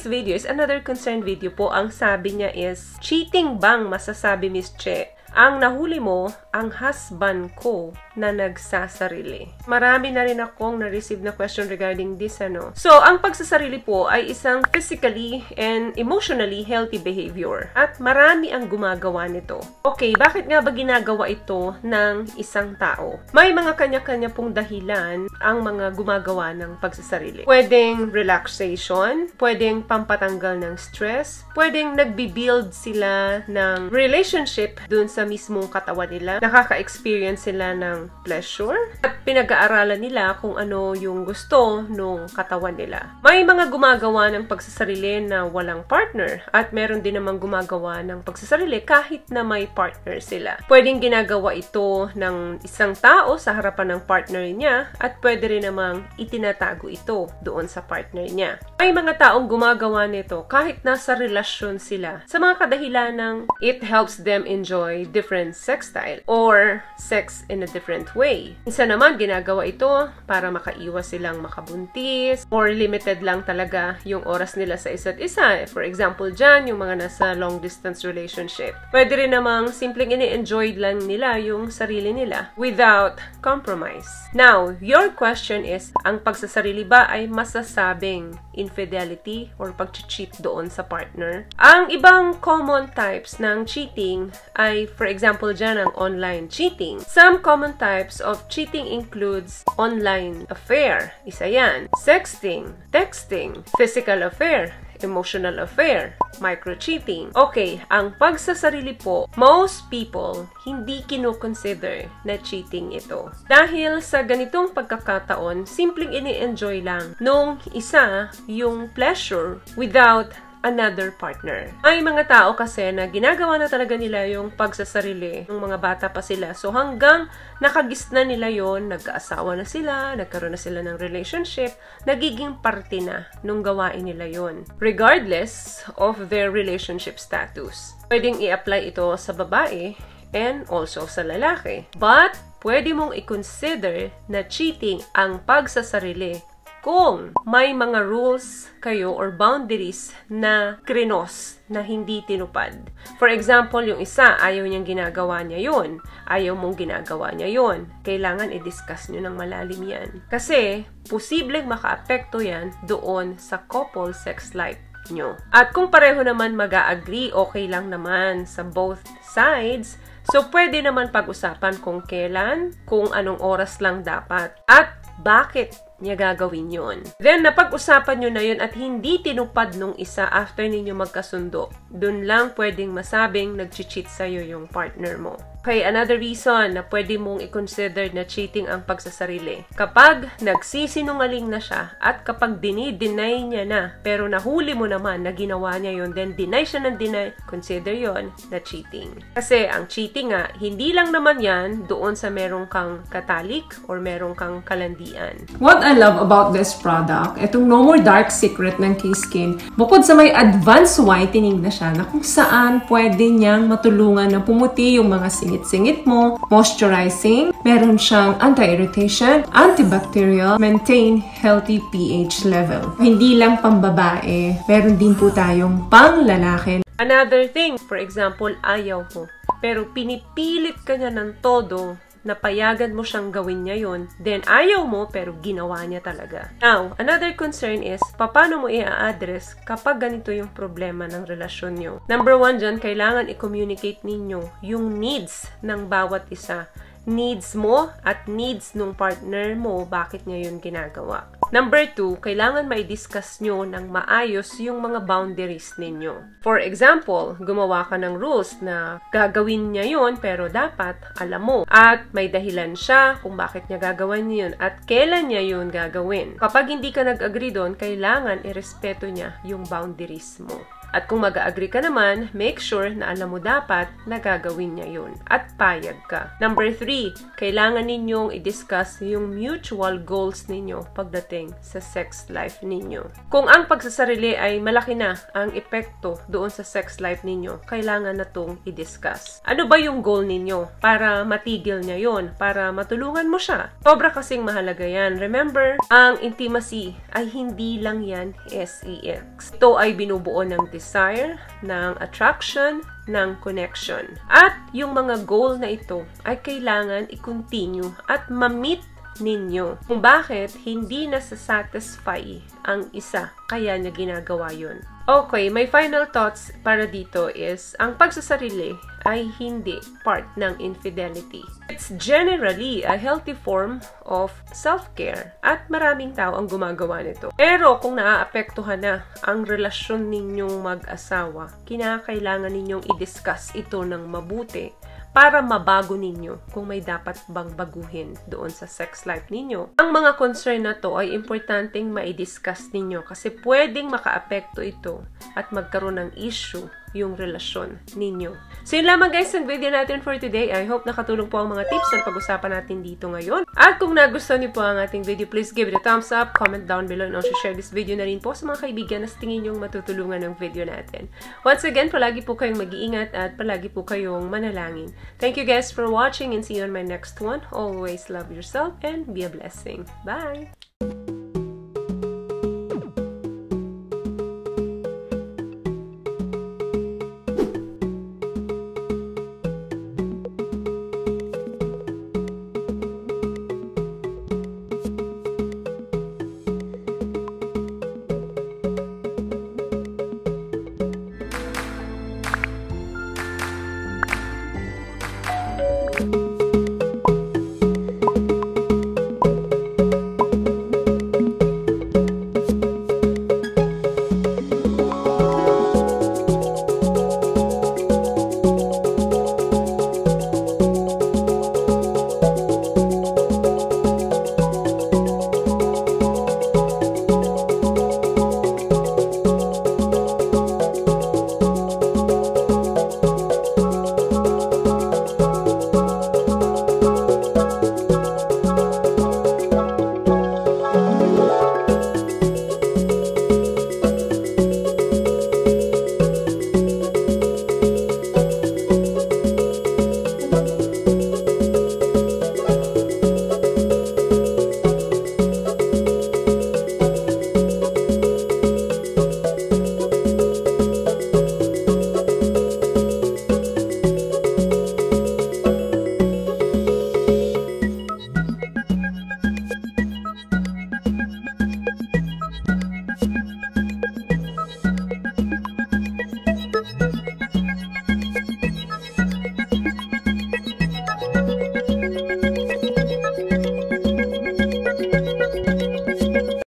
today's video is another concern video po. Ang sabi niya is, cheating bang masasabi, Miss Che? Ang nahuli mo, ang husband ko na nagsasarili. Marami na rin akong na-receive na question regarding this, ano. So, ang pagsasarili po ay isang physically and emotionally healthy behavior. At marami ang gumagawa nito. Okay, bakit nga ba ginagawa ito ng isang tao? May mga kanya-kanya pong dahilan ang mga gumagawa ng pagsasarili. Pwedeng relaxation, pwedeng pampatanggal ng stress, pwedeng nagbi-build sila ng relationship dun sa mismong katawan nila. Nakaka-experience sila ng pleasure at pinag-aaralan nila kung ano yung gusto nung katawan nila. May mga gumagawa ng pagsasarili na walang partner at meron din namang gumagawa ng pagsasarili kahit na may partner sila. Pwedeng ginagawa ito ng isang tao sa harapan ng partner niya at pwede rin namang itinatago ito doon sa partner niya. May mga taong gumagawa nito kahit nasa relasyon sila sa mga kadahilan ng it helps them enjoy different sex style or sex in a different way. Minsan naman ginagawa ito para makaiwas silang makabuntis or limited lang talaga yung oras nila sa isa't isa. For example dyan, yung mga nasa long distance relationship. Pwede rin namang simpleng ini-enjoy lang nila yung sarili nila without compromise. Now, your question is, ang pagsasarili ba ay masasabing infidelity or pag-cheat doon sa partner? Ang ibang common types ng cheating ay, for example dyan, ang online cheating. Some common types of cheating includes online affair, isa yan, sexting, texting, physical affair, emotional affair, micro-cheating. Okay, ang pagsasarili po, most people hindi kino-consider na cheating ito. Dahil sa ganitong pagkakataon, simpleng ini-enjoy lang nung isa yung pleasure without another partner. May mga tao kasi na ginagawa na talaga nila yung pagsasarili ng mga bata pa sila. So hanggang nakagisna nila yon, nagkaasawa na sila, nagkaroon na sila ng relationship, nagiging parte na nung gawain nila yon, regardless of their relationship status. Pwedeng i-apply ito sa babae and also sa lalaki. But pwede mong i-consider na cheating ang pagsasarili kung may mga rules kayo or boundaries na krinos na hindi tinupad. For example, yung isa, ayaw niyang ginagawa niya yun. Ayaw mong ginagawa niya yun. Kailangan i-discuss niyo ng malalim yan. Kasi, posibleng maka-apekto yan doon sa couple sex life nyo. At kung pareho naman mag-a-agree, okay lang naman sa both sides. So, pwede naman pag-usapan kung kailan, kung anong oras lang dapat, at bakit niya gagawin yun. Then, napag-usapan nyo na yun at hindi tinupad nung isa after ninyo magkasundo. Dun lang pwedeng masabing nag-cheat sa'yo yung partner mo. Okay, another reason na pwede mong i-consider na cheating ang pagsasarili. Kapag nagsisinungaling na siya at kapag dinideny niya na pero nahuli mo naman na ginawa niya yun, then deny siya ng deny, consider yon na cheating. Kasi ang cheating nga, hindi lang naman yan doon sa merong kang katalik or merong kang kalandian. What I love about this product, itong No More Dark Secret ng K-Skin, bukod sa may advanced whitening na siya na kung saan pwede niyang matulungan na pumuti yung mga singit mo, moisturizing, meron siyang anti-irritation, antibacterial, maintain healthy pH level. Hindi lang pambabae, meron din po tayong pang-lalaki. Another thing, for example, ayaw mo, pero pinipilit ka niya ng todo, napayagan mo siyang gawin niya yun, then ayaw mo pero ginawa niya talaga. Now, another concern is, paano mo i-address kapag ganito yung problema ng relasyon nyo? Number one dyan, kailangan i-communicate ninyo yung needs ng bawat isa. Needs mo at needs nung partner mo, bakit niya yun ginagawa. Number two, kailangan mai-discuss nyo ng maayos yung mga boundaries ninyo. For example, gumawa ka ng rules na gagawin niya yun pero dapat alam mo. At may dahilan siya kung bakit niya gagawin yun at kailan niya yun gagawin. Kapag hindi ka nag-agree doon, kailangan irespeto niya yung boundaries mo. At kung mag-agree ka naman, make sure na alam mo dapat na gagawin niya yun at payag ka. Number 3, kailangan ninyong i-discuss yung mutual goals ninyo pagdating sa sex life ninyo. Kung ang pagsasarili ay malaki na ang epekto doon sa sex life ninyo, kailangan na itong i-discuss. Ano ba yung goal ninyo para matigil niya yon, para matulungan mo siya? Sobra kasing mahalaga yan. Remember, ang intimacy ay hindi lang yan sex. Ito ay binubuo ng desire, ng attraction, ng connection. At yung mga goal na ito ay kailangan i-continue at ma-meet ninyo. Kung bakit hindi nasa-satisfy ang isa, kaya niya ginagawa yun. Okay, my final thoughts para dito is, ang pagsasarili ay hindi part ng infidelity. It's generally a healthy form of self-care at maraming tao ang gumagawa nito. Pero kung naaapektuhan na ang relasyon ninyong mag-asawa, kinakailangan ninyong i-discuss ito ng mabuti para mabago ninyo kung may dapat bang baguhin doon sa sex life ninyo. Ang mga concern na to ay importanteng ma-discuss ninyo kasi pwedeng makaapekto ito at magkaroon ng issue yung relasyon ninyo. So yun lamang guys ang video natin for today. I hope nakatulong po ang mga tips na pag-usapan natin dito ngayon. At kung nagustuhan niyo po ang ating video, please give it a thumbs up, comment down below, and also share this video na rin po sa mga kaibigan na tingin niyong matutulungan ng video natin. Once again, palagi po kayong mag-iingat at palagi po kayong manalangin. Thank you guys for watching and see you on my next one. Always love yourself and be a blessing. Bye!